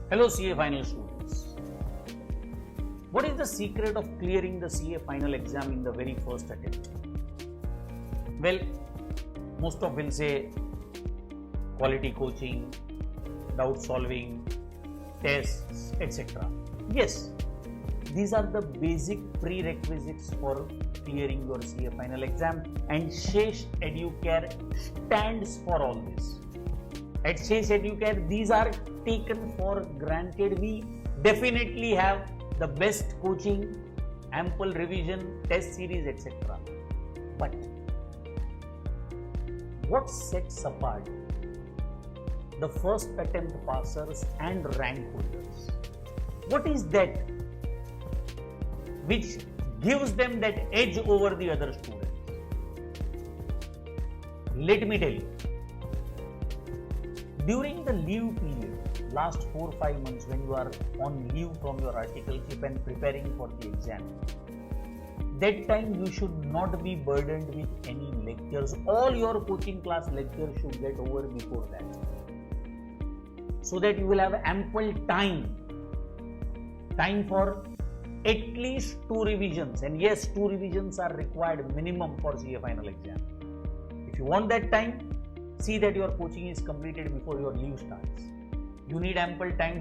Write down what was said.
Hello CA final students. What is the secret of clearing the CA final exam in the very first attempt? Well, most of will say quality coaching, doubt solving, tests, etc. Yes, these are the basic prerequisites for clearing your CA final exam, and Shesh Educare stands for all this. At Shesh Educare, these are taken for granted. We definitely have the best coaching, ample revision, test series, etc. But what sets apart the first attempt passers and rank holders? What is that which gives them that edge over the other students? Let me tell you. During the leave period, last 4-5 months when you are on leave from your articleship and preparing for the exam, that time you should not be burdened with any lectures. All your coaching class lectures should get over before that, so that you will have ample time for at least 2 revisions. And yes, 2 revisions are required minimum for CA final exam. If you want that time, see that your coaching is completed before your leave starts. You need ample time